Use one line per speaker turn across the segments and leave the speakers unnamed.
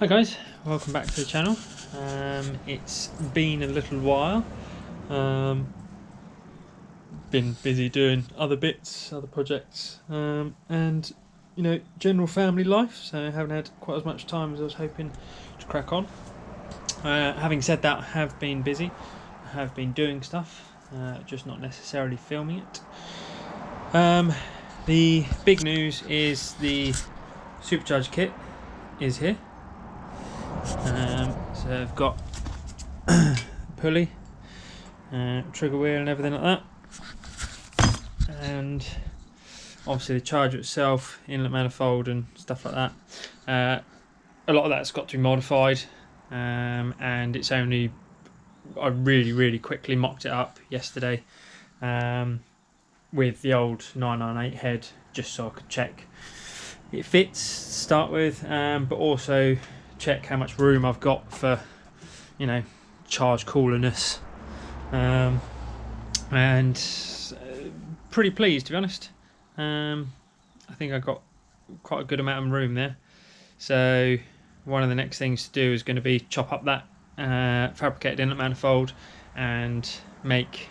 Hi guys, welcome back to the channel. It's been a little while. Been busy doing other bits, other projects, and general family life, so I haven't had quite as much time as I was hoping to crack on. Having said that, I have been busy. I have been doing stuff, just not necessarily filming it. The big news is the Supercharged kit is here. So I've got pulley, trigger wheel and everything like that, and obviously the charger itself, inlet manifold and stuff like that. A lot of that's got to be modified, and it's only, I really quickly mocked it up yesterday with the old 998 head, just so I could check it fits to start with, but also check how much room I've got for, charge coolerness, and pretty pleased, to be honest. I think I got quite a good amount of room there, so one of the next things to do is going to be chop up that fabricated inlet manifold and make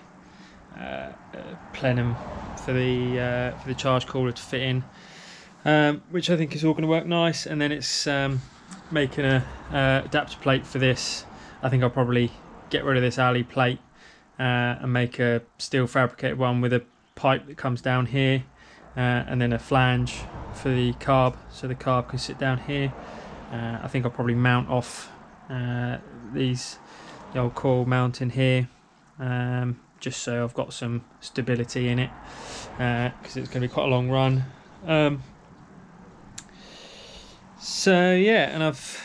plenum for the charge cooler to fit in, which I think is all going to work nice. And then it's making a adapter plate for this. I think I'll probably get rid of this alley plate and make a steel fabricated one with a pipe that comes down here, and then a flange for the carb, so the carb can sit down here. I think I'll probably mount off the old coil mounting here, just so I've got some stability in it, because it's going to be quite a long run. So yeah, and I've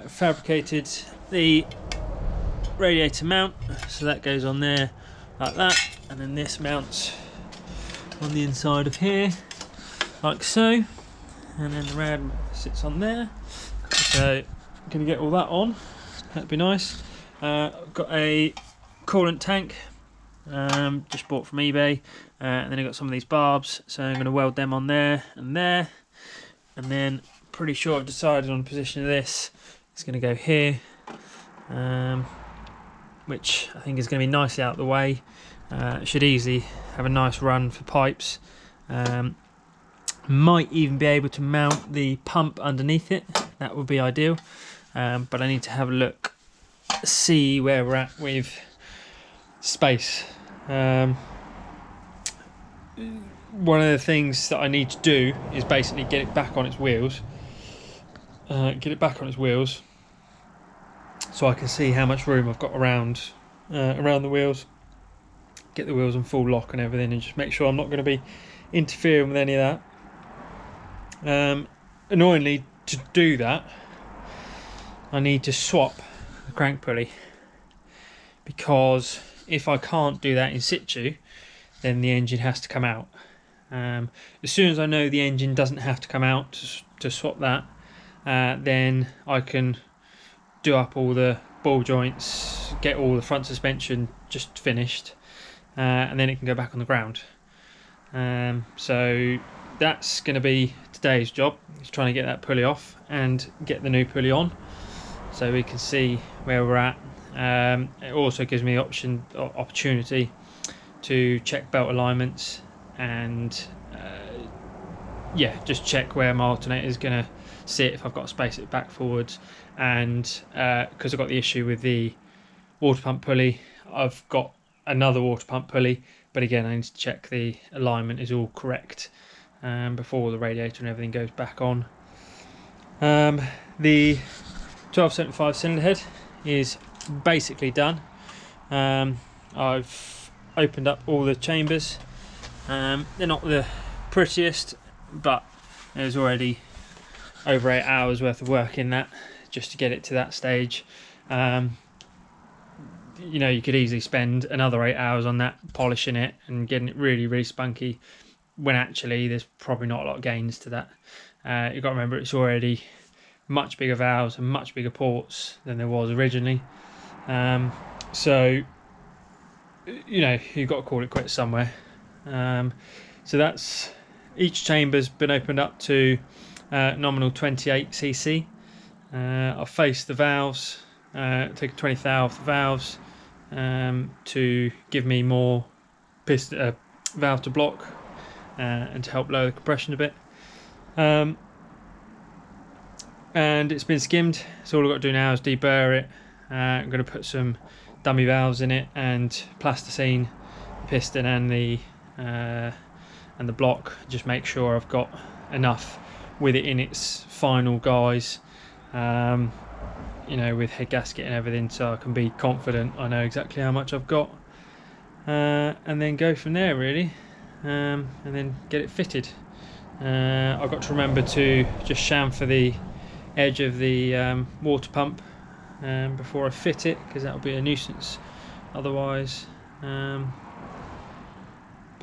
fabricated the radiator mount, so that goes on there like that, and then this mounts on the inside of here like so, and then the rad sits on there. So I'm going to get all that on, that'd be nice. I've got a coolant tank, just bought from eBay, and then I've got some of these barbs, so I'm going to weld them on there, and then pretty sure I've decided on the position of this. It's going to go here, which I think is going to be nicely out of the way. It should easily have a nice run for pipes. Might even be able to mount the pump underneath it. That would be ideal, but I need to have a look, see where we're at with space. One of the things that I need to do is basically get it back on its wheels. So I can see how much room I've got around the wheels. Get the wheels on full lock and everything, and just make sure I'm not going to be interfering with any of that. Annoyingly, to do that, I need to swap the crank pulley, because if I can't do that in situ, then the engine has to come out. As soon as I know the engine doesn't have to come out to swap that, then I can do up all the ball joints, get all the front suspension just finished, and then it can go back on the ground. So that's going to be today's job, is trying to get that pulley off and get the new pulley on, so we can see where we're at. It also gives me opportunity to check belt alignments and just check where my alternator is going to sit, if I've got to space it back forwards. And because I've got the issue with the water pump pulley, I've got another water pump pulley, but again I need to check the alignment is all correct before the radiator and everything goes back on. The 1275 cylinder head is basically done. I've opened up all the chambers. They're not the prettiest, but there's already over 8 hours worth of work in that just to get it to that stage. You could easily spend another 8 hours on that, polishing it and getting it really spunky, when actually there's probably not a lot of gains to that. You've got to remember, it's already much bigger valves and much bigger ports than there was originally. So you've got to call it quits somewhere. So that's, each chamber's been opened up to nominal 28 cc. I'll face the valves, take a 20th hour off the valves to give me more piston, valve to block and to help lower the compression a bit. And it's been skimmed, so all I've got to do now is deburr it. I'm going to put some dummy valves in it and plasticine the piston and the block. Just make sure I've got enough with it in its final guise, you know, with head gasket and everything, so I can be confident I know exactly how much I've got, and then go from there really, and then get it fitted. I've got to remember to just chamfer the edge of the water pump before I fit it, because that will be a nuisance otherwise. But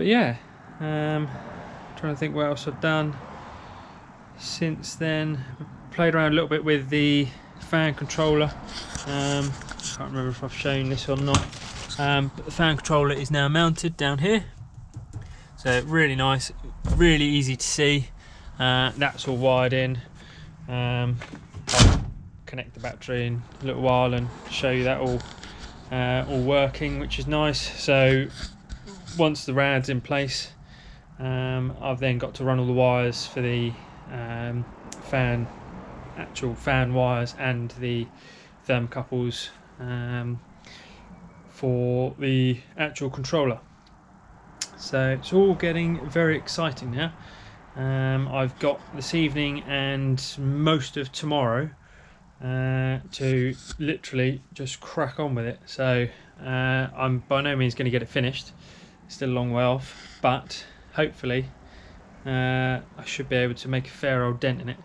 yeah, trying to think what else I've done since then. Played around a little bit with the fan controller. Can't remember if I've shown this or not, but the fan controller is now mounted down here, so really nice, really easy to see. That's all wired in. I'll connect the battery in a little while and show you that all working, which is nice. So once the rad's in place, I've then got to run all the wires for the actual fan wires and the thermocouples for the actual controller. So it's all getting very exciting now. I've got this evening and most of tomorrow to literally just crack on with it. So I'm by no means going to get it finished, still a long way off, but hopefully I should be able to make a fair old dent in it,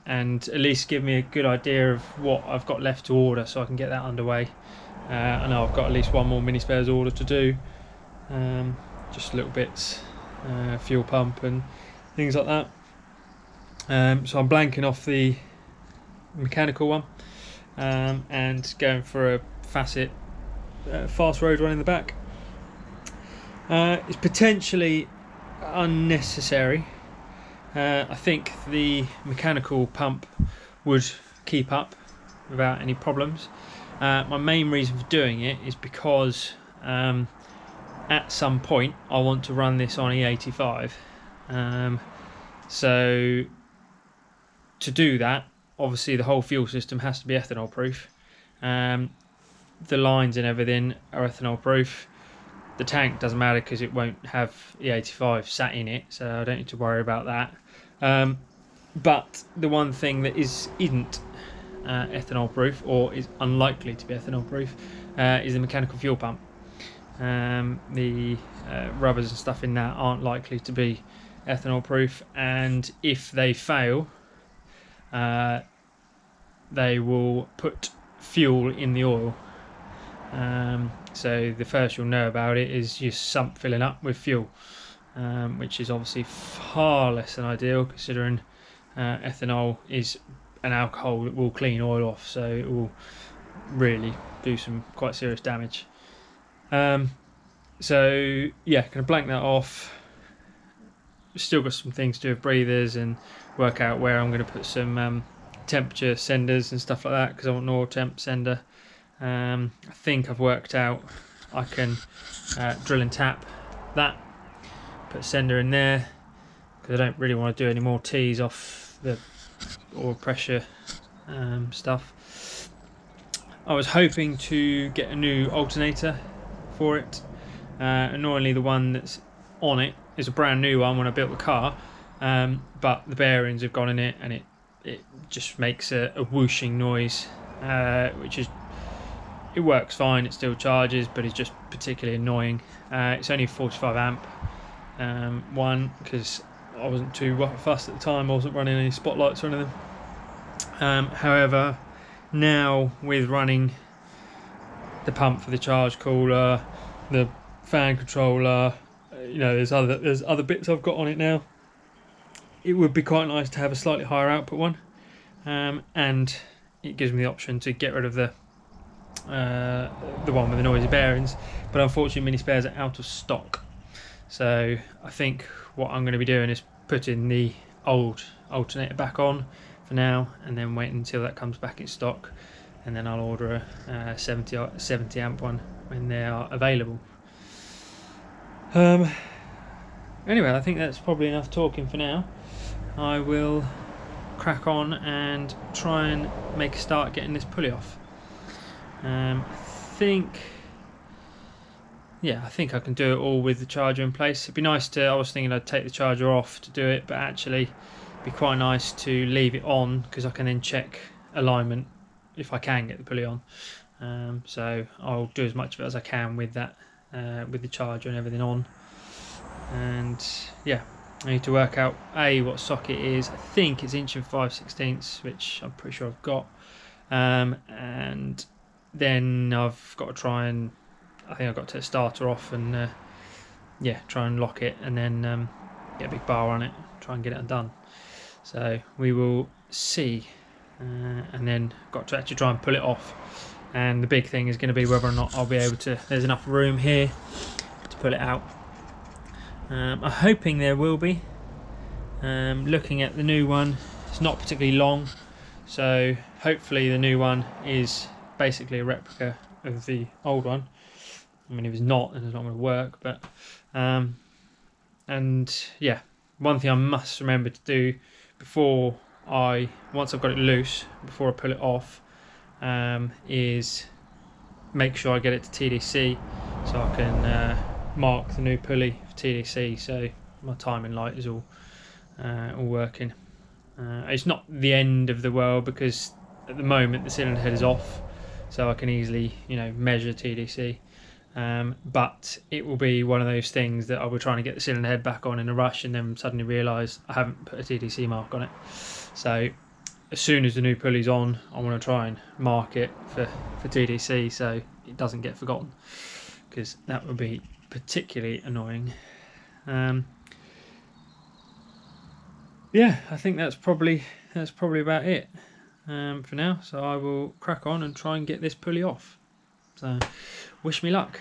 and at least give me a good idea of what I've got left to order, so I can get that underway. I know I've got at least one more mini spares order to do, just little bits, fuel pump and things like that. So I'm blanking off the mechanical one, and going for a facet fast road run in the back. It's potentially unnecessary. I think the mechanical pump would keep up without any problems. My main reason for doing it is because at some point I want to run this on E85. So to do that, obviously the whole fuel system has to be ethanol proof. The lines and everything are ethanol proof. The tank doesn't matter because it won't have E85 sat in it, so I don't need to worry about that. But the one thing that isn't ethanol proof, or is unlikely to be ethanol proof, is the mechanical fuel pump. The rubbers and stuff in that aren't likely to be ethanol proof, and if they fail, they will put fuel in the oil. So the first you'll know about it is your sump filling up with fuel, which is obviously far less than ideal, considering ethanol is an alcohol that will clean oil off, so it will really do some quite serious damage. So yeah, gonna blank that off. Still got some things to do with breathers and work out where I'm going to put some temperature senders and stuff like that, because I want an oil temp sender. I think I've worked out I can drill and tap that, put a sender in there, because I don't really want to do any more T's off the oil pressure stuff. I was hoping to get a new alternator for it. Annoyingly, the one that's on it is a brand new one when I built the car, but the bearings have gone in it, and it just makes a whooshing noise, which is, it works fine, it still charges, but it's just particularly annoying. It's only a 45 amp one, because I wasn't too fussed at the time. I wasn't running any spotlights or anything. However, now with running the pump for the charge cooler, the fan controller, you know, there's other bits I've got on it now, it would be quite nice to have a slightly higher output one, and it gives me the option to get rid of the one with the noisy bearings, but unfortunately mini spares are out of stock. So I think what I'm going to be doing is putting the old alternator back on, for now, and then wait until that comes back in stock, and then I'll order a 70 amp one when they are available. Anyway, I think that's probably enough talking for now. I will crack on and try and make a start getting this pulley off. I think I can do it all with the charger in place. It'd be nice to, I was thinking I'd take the charger off to do it, but actually it'd be quite nice to leave it on, because I can then check alignment if I can get the pulley on. So I'll do as much of it as I can with that, with the charger and everything on. And yeah, I need to work out what socket it is. I think it's 1 5/16", which I'm pretty sure I've got. And then I've got to try and, I think I've got to take the starter off and try and lock it, and then get a big bar on it, try and get it undone. So we will see, and then got to actually try and pull it off. And the big thing is going to be whether or not I'll be able to, there's enough room here to pull it out. I'm hoping there will be. Looking at the new one, it's not particularly long, so hopefully the new one is basically a replica of the old one. I mean, if it's not, then it's not going to work. But and yeah, one thing I must remember to do before once I've got it loose, before I pull it off, is make sure I get it to TDC, so I can mark the new pulley for TDC, so my timing light is all working. It's not the end of the world, because at the moment the cylinder head is off, so I can easily, measure TDC. But it will be one of those things that I'll be trying to get the cylinder head back on in a rush, and then suddenly realise I haven't put a TDC mark on it. So as soon as the new pulley's on, I want to try and mark it for TDC, so it doesn't get forgotten, because that would be particularly annoying. Yeah, I think that's probably about it for now. So I will crack on and try and get this pulley off. So wish me luck.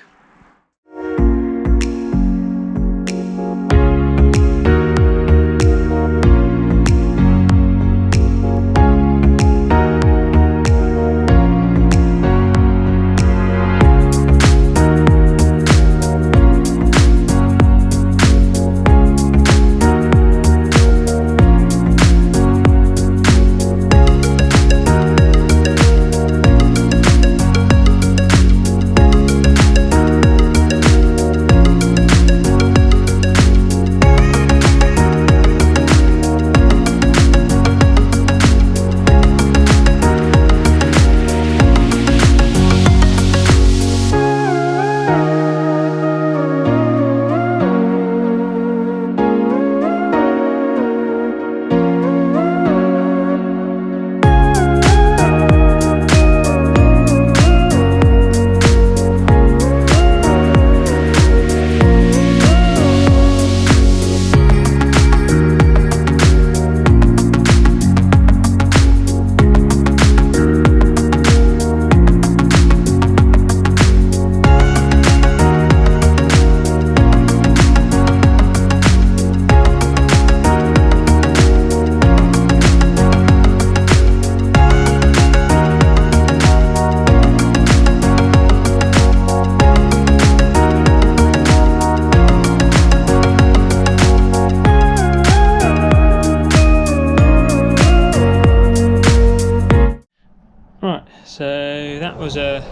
So that was a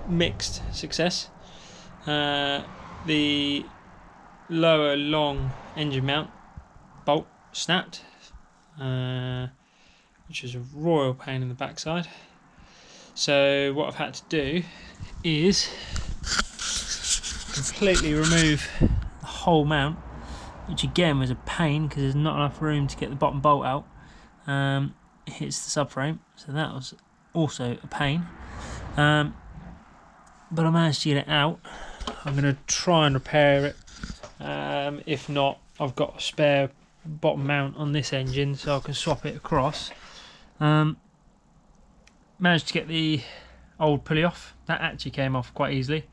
mixed success. The lower long engine mount bolt snapped, which is a royal pain in the backside. So what I've had to do is completely remove the whole mount, which again was a pain because there's not enough room to get the bottom bolt out. It hits the subframe, so that was also a pain. But I managed to get it out. I'm going to try and repair it. If not, I've got a spare bottom mount on this engine, so I can swap it across. Managed to get the old pulley off. That actually came off quite easily.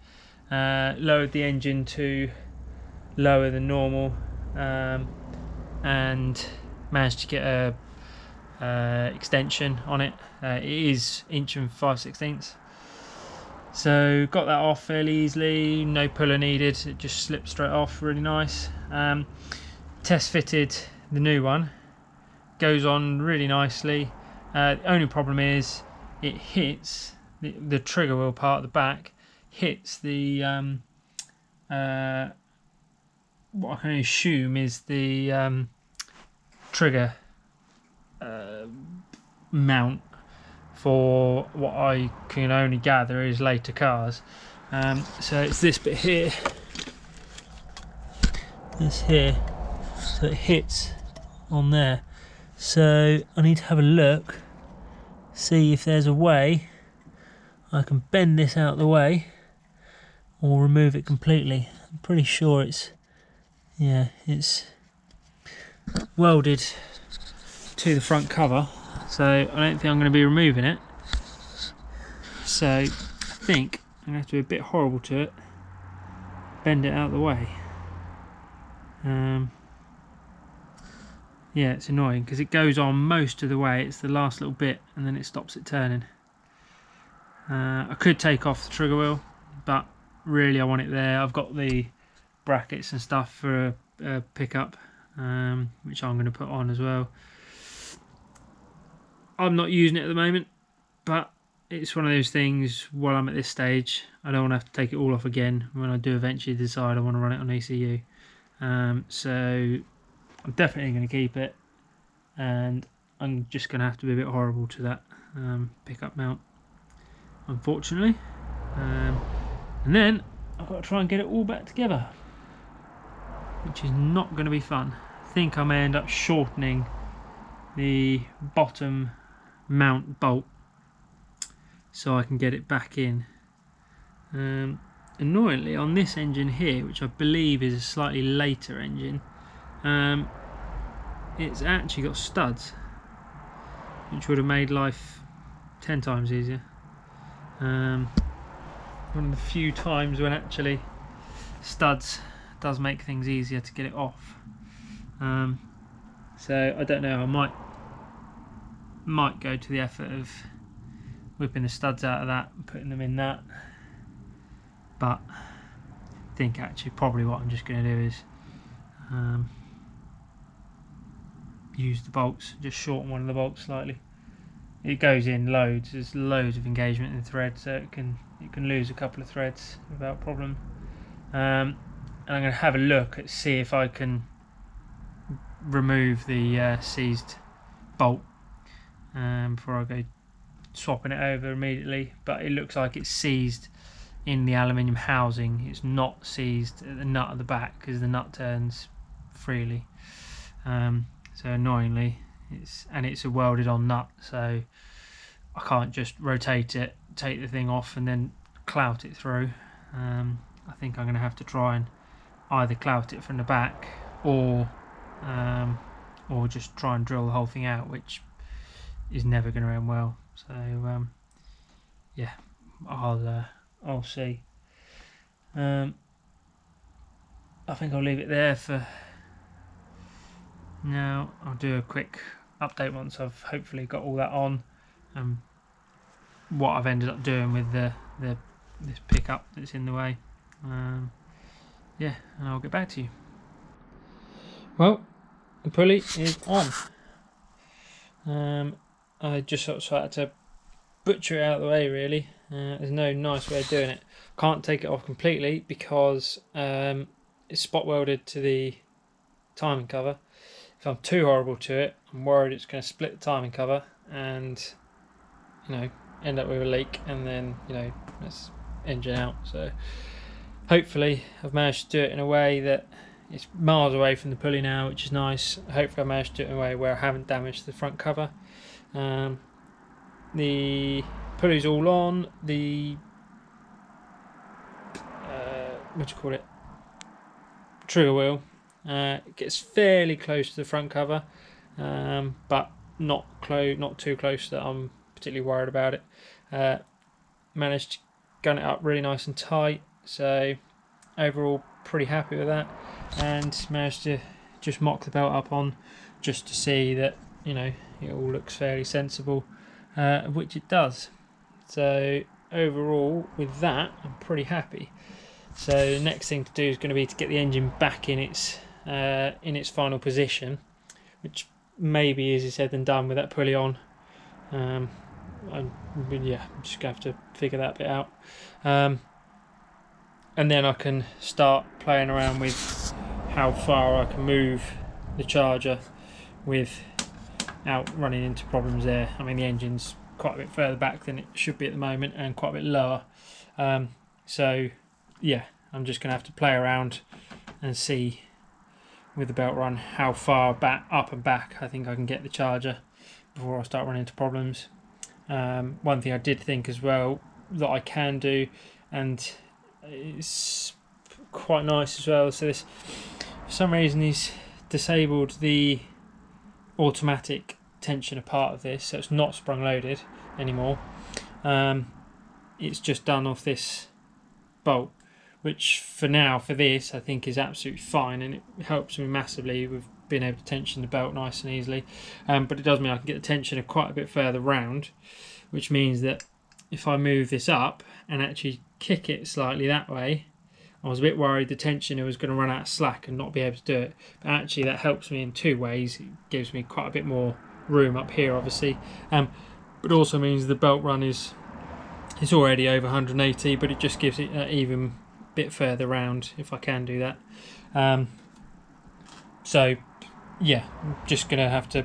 Lowered the engine to lower than normal, and managed to get extension on it. It is 1.5/16". So got that off fairly easily, no puller needed, it just slipped straight off, really nice. Test fitted the new one, goes on really nicely. The only problem is it hits the trigger wheel part at the back, hits the what I can assume is the trigger mount for what I can only gather is later cars. So it's this bit here, this here, so it hits on there. So I need to have a look, see if there's a way I can bend this out of the way or remove it completely. I'm pretty sure it's, yeah, it's welded to the front cover, so I don't think I'm going to be removing it. So I think I'm going to have to be a bit horrible to it, bend it out of the way. Yeah, it's annoying because it goes on most of the way, it's the last little bit and then it stops it turning. I could take off the trigger wheel, but really I want it there. I've got the brackets and stuff for a pickup, which I'm going to put on as well. I'm not using it at the moment, but it's one of those things while I'm at this stage, I don't want to have to take it all off again when I do eventually decide I want to run it on ECU. So I'm definitely going to keep it, and I'm just going to have to be a bit horrible to that pickup mount, unfortunately. And then I've got to try and get it all back together, which is not going to be fun. I think I may end up shortening the bottom mount bolt so I can get it back in. Annoyingly, on this engine here, which I believe is a slightly later engine, it's actually got studs, which would have made life 10 times easier. One of the few times when actually studs does make things easier to get it off. So I don't know, I might go to the effort of whipping the studs out of that and putting them in that, but I think actually probably what I'm just going to do is use the bolts, just shorten one of the bolts slightly. It goes in loads, there's loads of engagement in the thread, so it can lose a couple of threads without problem. And I'm going to have a look at see if I can remove the seized bolt before I go swapping it over immediately, but it looks like it's seized in the aluminium housing, it's not seized at the nut at the back because the nut turns freely. So annoyingly, it's a welded on nut, so I can't just rotate it, take the thing off and then clout it through. I think I'm going to have to try and either clout it from the back or just try and drill the whole thing out, which is never going to end well. So yeah, I'll see. I think I'll leave it there for now. I'll do a quick update once I've hopefully got all that on, and what I've ended up doing with this pickup that's in the way. Yeah, and I'll get back to you. Well, the pulley is on. I just sort of had to butcher it out of the way, really. There's no nice way of doing it. Can't take it off completely because it's spot welded to the timing cover. If I'm too horrible to it, I'm worried it's going to split the timing cover and, you know, end up with a leak, and then, you know, it's engine out. So hopefully I've managed to do it in a way that it's miles away from the pulley now, which is nice. Hopefully I managed to do it in a way where I haven't damaged the front cover. The pulley's all on. The what do you call it? Trigger wheel gets fairly close to the front cover, but not too close that I'm particularly worried about it. Managed to gun it up really nice and tight, so overall pretty happy with that, and managed to just mock the belt up on just to see that you know, it all looks fairly sensible, which it does. So overall with that, I'm pretty happy. So the next thing to do is going to be to get the engine back in its final position, which may be easier said than done with that pulley on. I'm just going to have to figure that bit out. And then I can start playing around with how far I can move the charger without running into problems there. I mean, the engine's quite a bit further back than it should be at the moment and quite a bit lower. So yeah, I'm just going to have to play around and see with the belt run how far back, up and back I think I can get the charger before I start running into problems. One thing I did think as well that I can do, and it's quite nice as well, so this, for some reason he's disabled the automatic tensioner part of this, so it's not sprung loaded anymore. It's just done off this bolt, which for now, for this, I think is absolutely fine, and it helps me massively with being able to tension the belt nice and easily. But it does mean I can get the tensioner quite a bit further round, which means that if I move this up and actually kick it slightly that way, I was a bit worried the tensioner was going to run out of slack and not be able to do it. But actually that helps me in two ways. It gives me quite a bit more room up here, obviously, but also means the belt run is already over 180, but it just gives it an even bit further round if I can do that. So yeah, I'm just gonna have to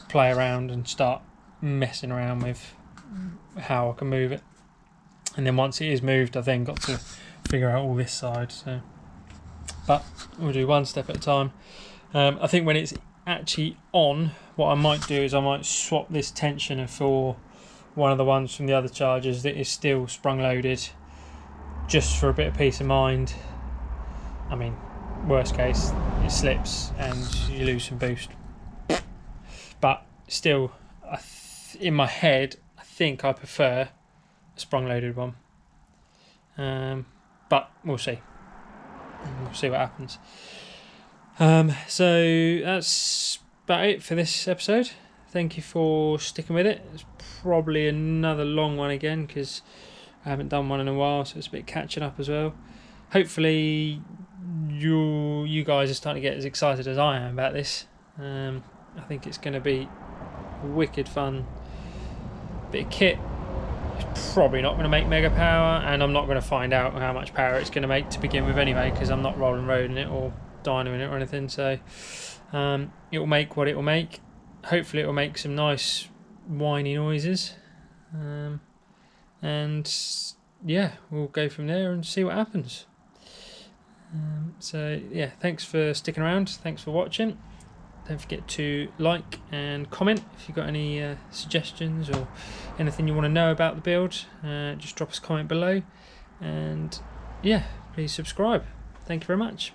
play around and start messing around with how I can move it, and then once it is moved I've then got to figure out all this side. So, but we'll do one step at a time. I think when it's actually on, what I might do is I might swap this tensioner for one of the ones from the other chargers that is still sprung loaded, just for a bit of peace of mind. I mean, worst case it slips and you lose some boost, but still in my head I think I prefer a sprung loaded one, but we'll see what happens. So that's about it for this episode. Thank you for sticking with it. It's probably another long one again because I haven't done one in a while, so it's a bit catching up as well. Hopefully you guys are starting to get as excited as I am about this. I think it's going to be wicked fun bit of kit. It's probably not going to make mega power, and I'm not going to find out how much power it's going to make to begin with anyway, because I'm not rolling road in it or dyno in it or anything. So it will make what it will make. Hopefully it will make some nice whiny noises, and yeah, we'll go from there and see what happens. So yeah, thanks for sticking around, thanks for watching. Don't forget to like and comment if you've got any suggestions or anything you want to know about the build. Just drop us a comment below, and yeah, please subscribe. Thank you very much.